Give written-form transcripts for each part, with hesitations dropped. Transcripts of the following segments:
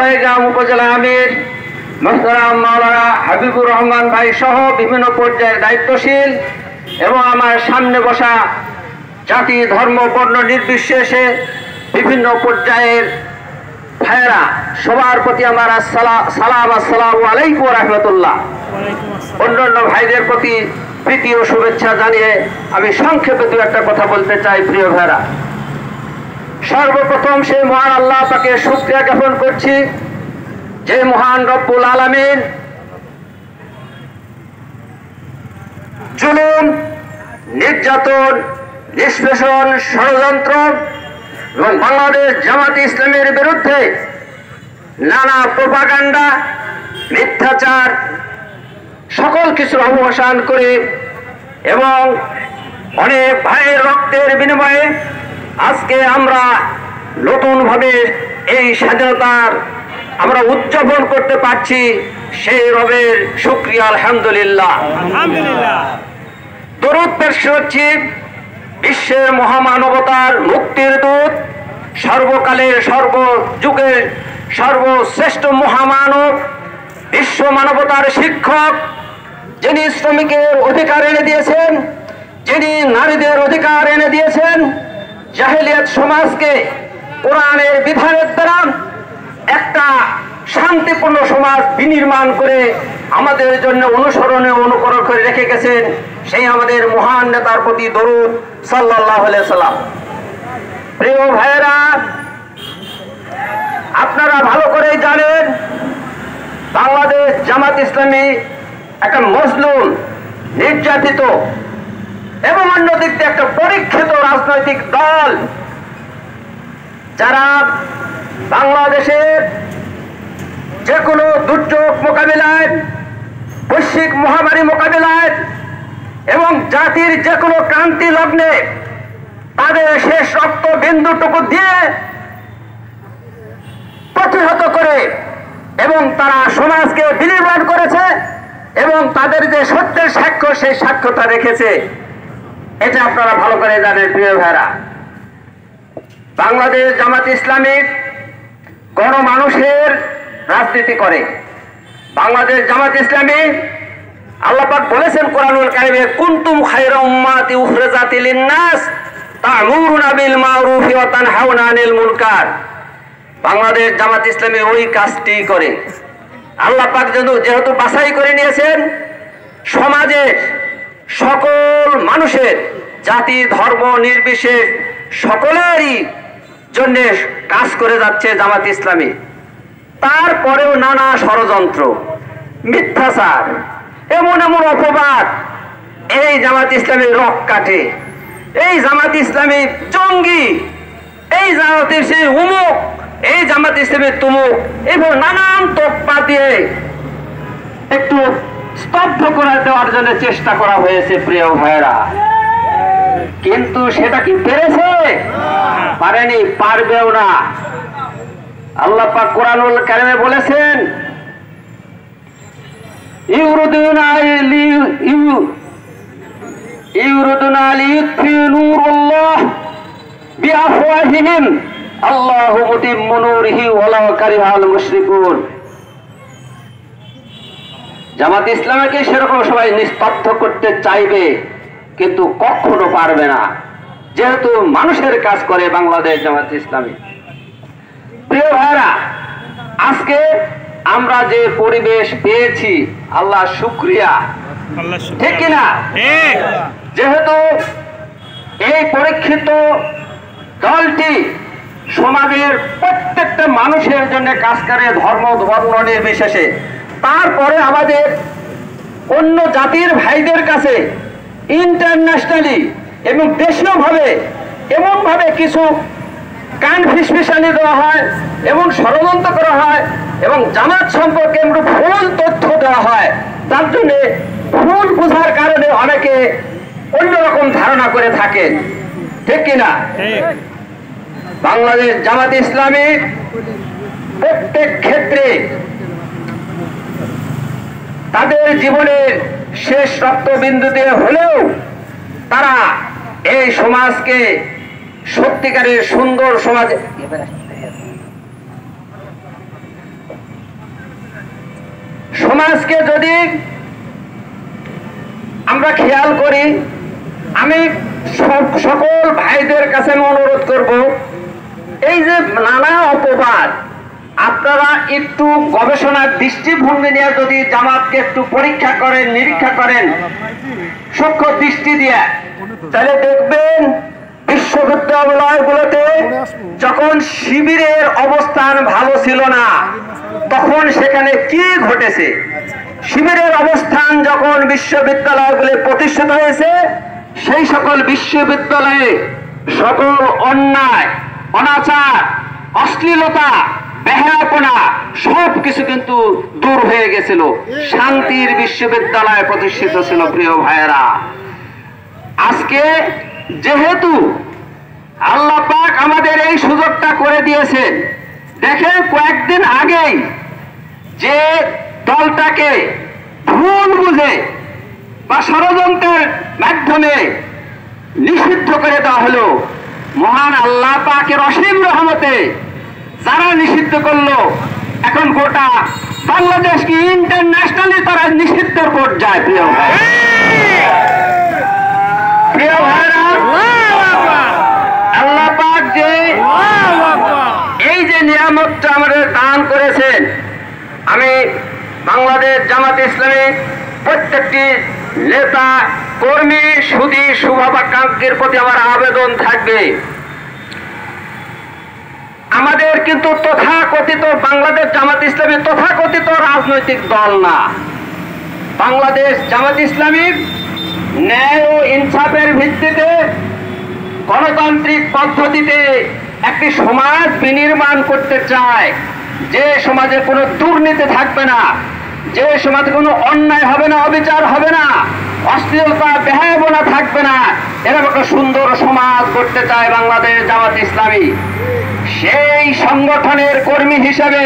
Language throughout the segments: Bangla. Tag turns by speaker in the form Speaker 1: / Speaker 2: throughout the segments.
Speaker 1: সরাইগ্রাম উপজেলা আমির মোহতারাম মাওলানা হাবিবুর রহমান ভাই সহ বিভিন্ন পর্যায়ের দায়িত্বশীল এবং আমার সামনে বসা জাতি ধর্ম বর্ণ নির্বিশেষে বিভিন্ন পর্যায়ের ভাইয়েরা, সবার প্রতি আমার সালাম, আসসালামু আলাইকুম ওয়া রাহমাতুল্লাহ। অন্যান্য ভাইদের প্রতি প্রীতি ও শুভেচ্ছা জানিয়ে আমি সংক্ষেপে দু একটা কথা বলতে চাই। প্রিয় ভাইরা, সর্বপ্রথম সেই মহান আল্লাহ পাকের শুকরিয়া জ্ঞাপন করছি, যে মহান রব্বুল আলামিন জুলুম, নির্যাতন, নিষ্পেষণ, ষড়যন্ত্র এবং বাংলাদেশ জামাত ইসলামের বিরুদ্ধে নানা প্রোপাগান্ডা, মিথ্যাচার সকল কিছুর অবসান করে এবং অনেক ভাইয়ের রক্তের বিনিময়ে আজকে আমরা নতুনভাবে এই স্বাধীনতার আমরা উদযাপন করতে পারছি। সেই রবের শুকরিয়া, আলহামদুলিল্লাহ। দরুদ পেশ করছি বিশ্বের মহামানবতার মুক্তির দূত, সর্বকালের সর্বযুগের সর্বশ্রেষ্ঠ মহামানব, বিশ্ব মানবতার শিক্ষক, যিনি শ্রমিকের অধিকার এনে দিয়েছেন, যিনি নারীদের অধিকার এনে দিয়েছেন, জাহেলিয়াত সমাজকে কোরআনের বিধানের দ্বারা একটা শান্তিপূর্ণ সমাজ বিনির্মাণ করে আমাদের জন্য অনুসরণে অনুকরণ করে রেখে গেছেন, সেই আমাদের মহান নেতার প্রতি দরুদ সাল্লাল্লাহু আলাইহি সাল্লাম। প্রিয় ভাইয়েরা, আপনারা ভালো করেই জানেন বাংলাদেশ জামাত ইসলামী একটা মজলুম, নির্যাতিত এবং অন্যদিক থেকে একটা পরীক্ষিত রাজনৈতিক দল, যারা বাংলাদেশের যে কোনো দুর্যোগ মোকাবিলায়, বৈশ্বিক মহামারী মোকাবিলায় এবং জাতির যে কোনো ক্রান্তি লগ্নে তাদের শেষ রক্ত বিন্দুটুকু দিয়ে প্রতিহত করে এবং তারা সমাজকে বিনির্মাণ করেছে এবং তাদের যে সত্যের সাক্ষ্য, সেই সাক্ষ্যটা রেখেছে। এটা আপনারা ভালো করে জানেন। প্রিয় ভাইরা, বাংলাদেশ জামাত ইসলামী গণমানুষের রাজনীতি করে। বাংলাদেশ জামাত ইসলামী, আল্লাহ পাক বলেছেন কোরআনুল কারীমে, কুনতুম খায়রা উম্মাতি উখরিজাত লিন-নাস তা'মুরুনা বিল মা'রুফি ওয়া তানহাউনা আনিল মুনকার। বাংলাদেশ জামাত ইসলামী ওই কাজটি করে। আল্লাহ পাক যেহেতু বাছাই করে নিয়েছেন সমাজে সকল মানুষের, জাতি ধর্ম নির্বিশেষ সকলেরই জন্য কাজ করে যাচ্ছে জামাত ইসলামী। তারপরেও নানা ষড়যন্ত্র, মিথ্যাচার, এমন এমন অপবাদ এই জামাত ইসলামী রক কাটে, এই জামাত ইসলামী জঙ্গি, এই জামাত ইসলামী উমুক, এই জামাত ইসলামী তুমুক, এবং নানান তোপ্পা দিয়ে একটু স্তব্ধ করে দেওয়ার জন্য চেষ্টা করা হয়েছে। প্রিয় ভাইয়েরা, কিন্তু সেটা কি পেরেছে? পারেনি, পারবেও না। আল্লাহ পাক কোরআনুল কারীমে বলেছেন, ইউরিদুনা লিইউতফিউ নূরাল্লাহ বিআফওয়াহিহিম আল্লাহু মুতিম্মু নূরিহি ওয়ালাউ কারিহাল মুশরিকুন। জামাত ইসলামকে সেরকম সবাই নিস্তব্ধ করতে চাইবে, কিন্তু কখনো পারবে না, যেহেতু মানুষের কাজ করে বাংলাদেশ জামাত ইসলামী। প্রিয় ভাইরা, আজকে আমরা যে পরিবেশ পেয়েছি, আল্লাহ শুকরিয়া, ঠিক কিনা? যেহেতু এই পরীক্ষিত দলটি সমাজের প্রত্যেকটা মানুষের জন্য কাজ করে, ধর্ম বর্ণ নির্বিশেষে, তারপরে আমাদের অন্য জাতির ভাইদের কাছে ইন্টারন্যাশনালি এবং দেশীয়ভাবে এমনভাবে কিছু কান ফিসফিসানি দেওয়া হয় এবং ষড়যন্ত্র করা হয় এবং জামাত সম্পর্কে ভুল তথ্য দেওয়া হয়, তার জন্য ভুল বোঝার কারণে অনেকে অন্যরকম ধারণা করে থাকে, ঠিক কিনা? বাংলাদেশ জামাত ইসলামী প্রত্যেক ক্ষেত্রে তাদের জীবনের শেষ রক্তবিন্দুতে হলেও তারা এই সমাজকে সত্যিকারের সুন্দর সমাজ সমাজকে যদি আমরা খেয়াল করি, আমি সকল ভাইদের কাছে আমি অনুরোধ করব, এই যে নানা অপবাদ, আপনারা একটু গবেষণার দৃষ্টিভঙ্গি নিয়ে যদি জামাতকে একটু পরীক্ষা করেন, নিরীক্ষা করেন সূক্ষ্ম দৃষ্টি দিয়ে, তাহলে দেখবেন বিশ্ববিদ্যালয়গুলোতে যখন শিবিরের অবস্থান ভালো ছিল না, তখন সেখানে কি ঘটেছে। শিবিরের অবস্থান যখন বিশ্ববিদ্যালয়গুলি প্রতিষ্ঠিত হয়েছে, সেই সকল বিশ্ববিদ্যালয়ে সকল অন্যায়, অনাচার, অশ্লীলতা, বেহায়াপনা সবকিছু কিন্তু দূর হয়ে গেছিল। শান্তির বিশ্ববিদ্যালয় প্রতিষ্ঠিত ছিল। প্রিয় ভাইয়েরা, আজকে যেহেতু আল্লাহ পাক আমাদের এই সুযোগটা করে দিয়েছেন, দেখেন কয়েকদিন আগেই যে দলটাকে ভুল বুঝে বা ষড়যন্ত্রের মাধ্যমে নিষিদ্ধ করে দেওয়া হলো, মহান আল্লাহ পাকের অসীম রহমতে যারা নিষিদ্ধ করলো, এখন গোটা বাংলাদেশকে ইন্টারন্যাশনালি তারা নিষিদ্ধের পর্যায়ে। প্রিয় ভাই, প্রিয় ভাইরা, আল্লাহ পাক যে এই যে নিয়ামতটা আমাদের দান করেছেন, আমি বাংলাদেশ জামাত ইসলামী প্রত্যেকটি নেতা কর্মী সুধী শুভাকাঙ্ক্ষীর প্রতি আমার আবেদন থাকবে, আমাদের কিন্তু তথাকথিত বাংলাদেশ জামাত ইসলামী তথাকথিত রাজনৈতিক দল না। বাংলাদেশ জামাত ইসলামী ন্যায় ও ইনসাফের ভিত্তিতে গণতান্ত্রিক পদ্ধতিতে একটি সমাজ বিনির্মাণ করতে চায়, যে সমাজে কোনো দুর্নীতি থাকবে না, যে সমাজে কোনো অন্যায় হবে না, অবিচার হবে না, অশ্লীলতা, বেহায়াপনা থাকবে না, এরকম একটা সুন্দর সমাজ করতে চায় বাংলাদেশ জামাত ইসলামী। সেই সংগঠনের কর্মী হিসেবে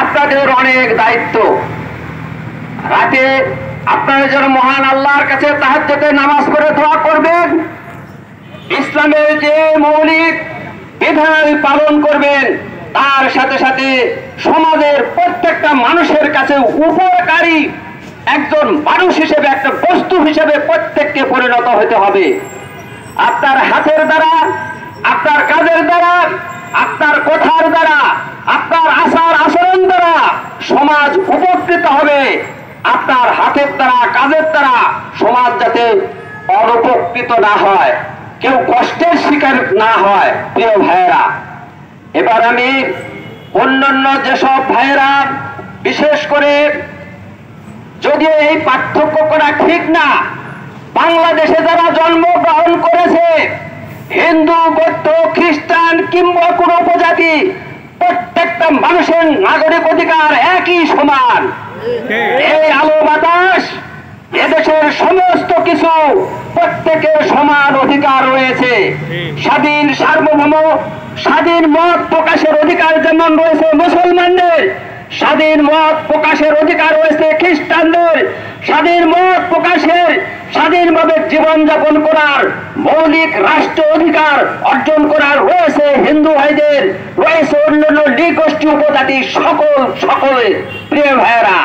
Speaker 1: আপনাদের অনেক দায়িত্ব। রাতে আপনারা যেন মহান আল্লাহর কাছে তাহাজ্জুদের নামাজ পড়ে দোয়া করবেন, ইসলামের যে মৌলিক বিধান পালন করবেন, তার সাথে সাথে সমাজের প্রত্যেকটা মানুষের কাছে উপকারী একজন মানুষ হিসেবে, একটা বস্তু হিসেবে প্রত্যেককে পরিণত হতে হবে। আপনার হাতের দ্বারা, আপনার কাজের দ্বারা, আপনার কথার দ্বারা, আপনার আচার আচরণ দ্বারা সমাজ উপকৃত হবে। আপনার হাতের দ্বারা, কাজের দ্বারা সমাজ যাতে অনুপকৃত না হয়, কেউ কষ্টের শিকার না হয়। প্রিয় ভাইয়েরা, এবার আমি অন্যান্য যেসব ভাইয়েরা, বিশেষ করে যদিও এই পার্থক্য করা ঠিক না, বাংলাদেশে যারা জন্মগ্রহণ করেছে, হিন্দু, বৌদ্ধ, খ্রিস্টান কিংবা কোন উপজাতি, প্রত্যেকটা মানুষের নাগরিক অধিকার একই সমান। এই আলো বাতাস, এদেশের সমস্ত কিছু, প্রত্যেকের সমান অধিকার রয়েছে। স্বাধীন সার্বভৌম স্বাধীন মত প্রকাশের অধিকার যেমন রয়েছে মুসলমানদের, স্বাধীন মত প্রকাশের অধিকার রয়েছে খ্রিস্টানদের, স্বাধীন মত প্রকাশের, স্বাধীনভাবে জীবনযাপন করার মৌলিক রাষ্ট্র অধিকার অর্জন করার রয়েছে হিন্দু ভাইদের, রয়েছে অন্যান্য নৃগোষ্ঠী উপজাতি সকলের। প্রিয় ভাইয়েরা,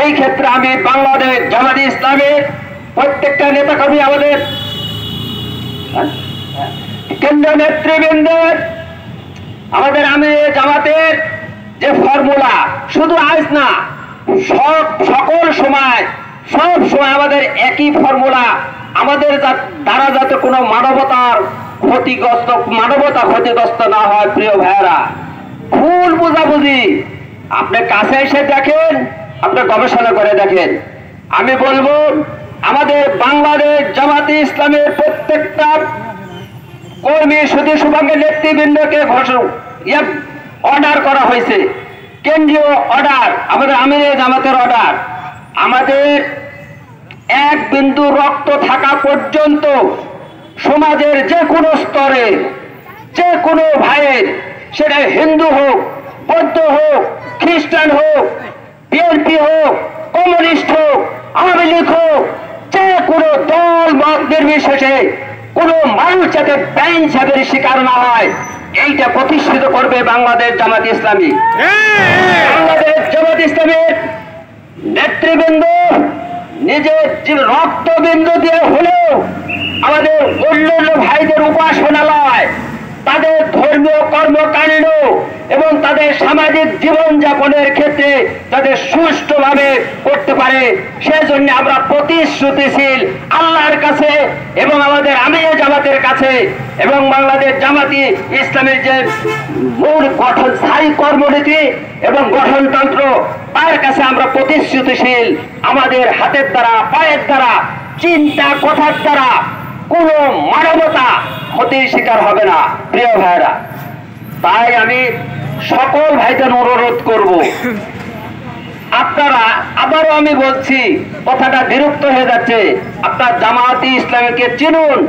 Speaker 1: এই ক্ষেত্রে আমি বাংলাদেশ জামাত ইসলামের প্রত্যেকটা নেতাকর্মী, আমাদের কেন্দ্রীয় নেতৃবৃন্দের, আমাদের আমি জামাতের যে ফর্মুলা, শুধু আজ না, সকল সময়, সব সময় আমাদের একই ফর্মুলা, আমাদের দ্বারা যাতে কোনো মানবতা ক্ষতিগ্রস্ত না হয়। প্রিয় ভাইয়েরা, ভুল বোঝাবুঝি আপনি কাছে এসে দেখেন, আপনি গবেষণা করে দেখেন। আমি বলবো, আমাদের বাংলাদেশ জামাতে ইসলামের প্রত্যেকটা কর্মী সুধী শুভাঙ্গের নেতৃবৃন্দকে অর্ডার করা হয়েছে, কেন্দ্রীয় অর্ডার, আমাদের আমিরে জামাতের অর্ডার, আমাদের এক বিন্দু রক্ত থাকা পর্যন্ত সমাজের যে কোনো স্তরে, যে কোনো ভাইয়ের, সেটা হিন্দু হোক, বৌদ্ধ হোক, খ্রিস্টান হোক, বিএনপি হোক, কমিউনিস্ট হোক, আওয়ামী লীগ হোক, যে কোনো দল মত নির্বিশেষে কোনো মানুষ যাতে ব্যাংক হিসাবের শিকার না হয়, এইটা প্রতিষ্ঠিত করবে বাংলাদেশ জামাত ইসলামী। বাংলাদেশ জামাত ইসলামের নেতৃবৃন্দ নিজের রক্তবিন্দু দিয়ে হলেও আমাদের অন্যান্য ভাইদের উপাসনালয়, তাদের ধর্মীয় কর্মকাণ্ড এবং তাদের সামাজিক জীবনযাপনের ক্ষেত্রে তাদের সুষ্ঠুভাবে করতে পারে, সেজন্য আমরা প্রতিশ্রুতিশীল আল্লাহর কাছে এবং আমাদের আমিরে জামাতের কাছে এবং বাংলাদেশ জামাতি ইসলামের যে মূল গঠন স্থায়ী কর্মনীতি এবং গঠনতন্ত্র তার কাছে আমরা প্রতিশ্রুতিশীল। আমাদের হাতের দ্বারা, পায়ের দ্বারা, চিন্তা কথার দ্বারা কোন মানবতা ক্ষতির শিকার হবে না প্রিয় ভাইরা। তাই আমি সকল ভাইদের অনুরোধ করব, আপনারা, আবারও আমি বলছি, কথাটা বিরক্ত হয়ে যাচ্ছে, আপনার জামাতি ইসলামীকে চিনুন,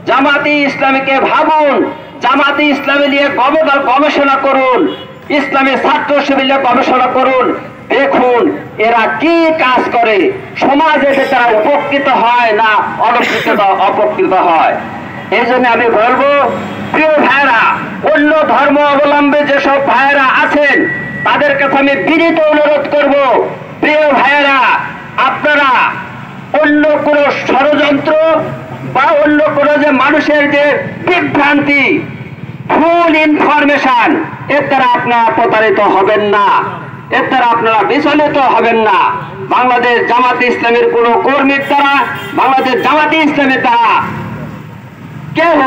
Speaker 1: জামাতি ইসলামীকে ভাবুন, জামাতি ইসলামী নিয়ে গবেষণা করুন, ইসলামী ছাত্র শিবির নিয়ে গবেষণা করুন, দেখুন এরা কি কাজ করে, সমাজে তারা উপকৃত হয় না অপকৃত হয়। এই জন্য আমি বলবো প্রিয় ভাইরা, অন্য ধর্ম অবলম্বী যেসব ভাইরা আছেন তাদের কাছে আমি বিনীত অনুরোধ করব, প্রিয় ভাইরা, আপনারা অন্য কোন ষড়যন্ত্র বা অন্য কোন যে মানুষের যে বিভ্রান্তি, ভুল ইনফরমেশন, এর দ্বারা আপনারা প্রতারিত হবেন না, এর দ্বারা আপনারা বিচলিত হবেন না। বাংলাদেশ জামাত ইসলামের কোন কর্মীর দ্বারা, বাংলাদেশ জামাত ইসলামের দ্বারা কেউ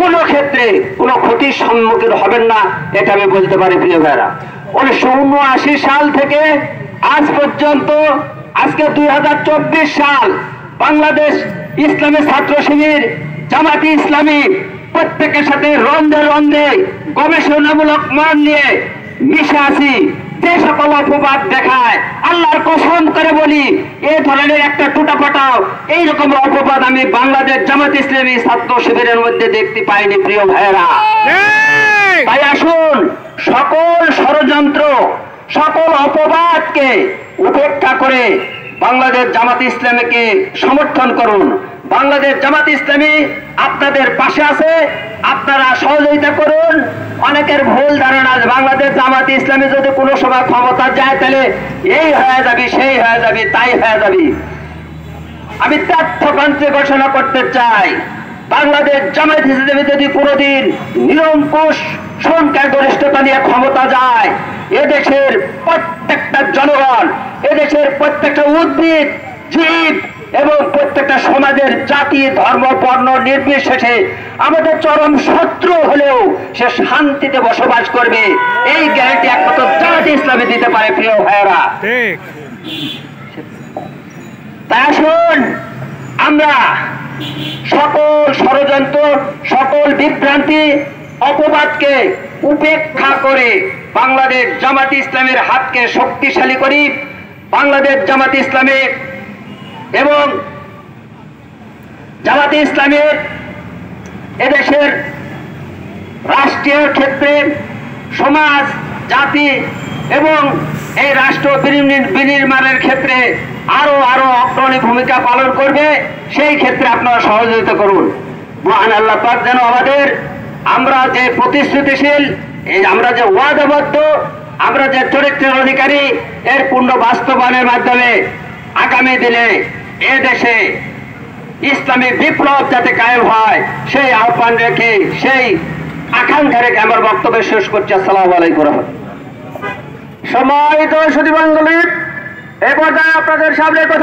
Speaker 1: কোন ক্ষেত্রে কোন ক্ষতির সম্মুখীন হবেন না, এটা আমি বলতে পারি প্রিয় ভাইরা। 1979 সাল থেকে আজ পর্যন্ত, আজকে 2024 সাল, বাংলাদেশ ইসলামী ছাত্র শিবির জামাতি ইসলামী প্রত্যেকের সাথে রন্ধে রন্ধে গবেষণামূলক মান নিয়ে মিশে আছি। যে সকল অপবাদ দেখায়, আল্লাহর কসম করে বলি, এই ধরনের একটা টুটাপাটাও এইরকম অপবাদ আমি বাংলাদেশ জামাত ইসলামী ছাত্র শিবিরের মধ্যে দেখতে পাইনি প্রিয় ভাইয়েরা। তাই আসুন, সকল ষড়যন্ত্র, সকল অপবাদকে উপেক্ষা করে বাংলাদেশ জামাত ইসলামীকে সমর্থন করুন। বাংলাদেশ জামাত ইসলামী আপনাদের পাশে আছে, আপনারা সহযোগিতা করুন। অনেকের ভুল ধারণা, বাংলাদেশ জামাত ইসলামী যদি কোনো সময় ক্ষমতা যায় তাহলে এই হয়ে যাবে, সেই হয়ে যাবে, তাই হয়ে যাবে। আমি তথ্যপন্থী ঘোষণা করতে চাই, বাংলাদেশ জামাত ইসলামী যদি কোনোদিন নিরঙ্কুশ সংখ্যাগরিষ্ঠতা নিয়ে ক্ষমতা যায়, এদেশের প্রত্যেকটা জনগণ, এদেশের প্রত্যেকটা উদ্ভিদ, জীব এবং প্রত্যেকটা সমাজের জাতি, ধর্ম, বর্ণ নির্বিশেষে আমাদের চরম শত্রু হলেও সে শান্তিতে বসবাস করবে, এই গ্যারান্টি একমাত্র জামাত ইসলামী দিতে পারে প্রিয় ভাইয়েরা। তাই আসুন, আমরা সকল ষড়যন্ত্র, সকল বিভ্রান্তি, অপবাদকে উপেক্ষা করে বাংলাদেশ জামাত ইসলামের হাতকে শক্তিশালী করি। বাংলাদেশ জামাত ইসলামের এবং জামাত ইসলামের এদেশের রাষ্ট্রীয় ক্ষেত্রে সমাজ, জাতি এবং এই রাষ্ট্র বিনির্মাণের ক্ষেত্রে আরো অগ্রণী ভূমিকা পালন করবে। সেই ক্ষেত্রে আপনারা সহযোগিতা করুন। মহান আল্লাহ পাক যেন আমাদের, আমরা যে প্রতিশ্রুতিশীল, আমরা যে ওয়াদাবদ্ধ, আমরা যে চরিত্রের অধিকারী, এর পূর্ণ বাস্তবায়নের মাধ্যমে আগামী দিনে এ দেশে ইসলামী বিপ্লব যাতে কায়েম হয়, সেই আহ্বান রেখে, সেই আকাঙ্ক্ষা রেখে আমার বক্তব্য শেষ করছি। আসসালামু আলাইকুম। সম্মানিত সুধী মণ্ডলী, এই পর্যায়ে আপনাদের সামনে কথা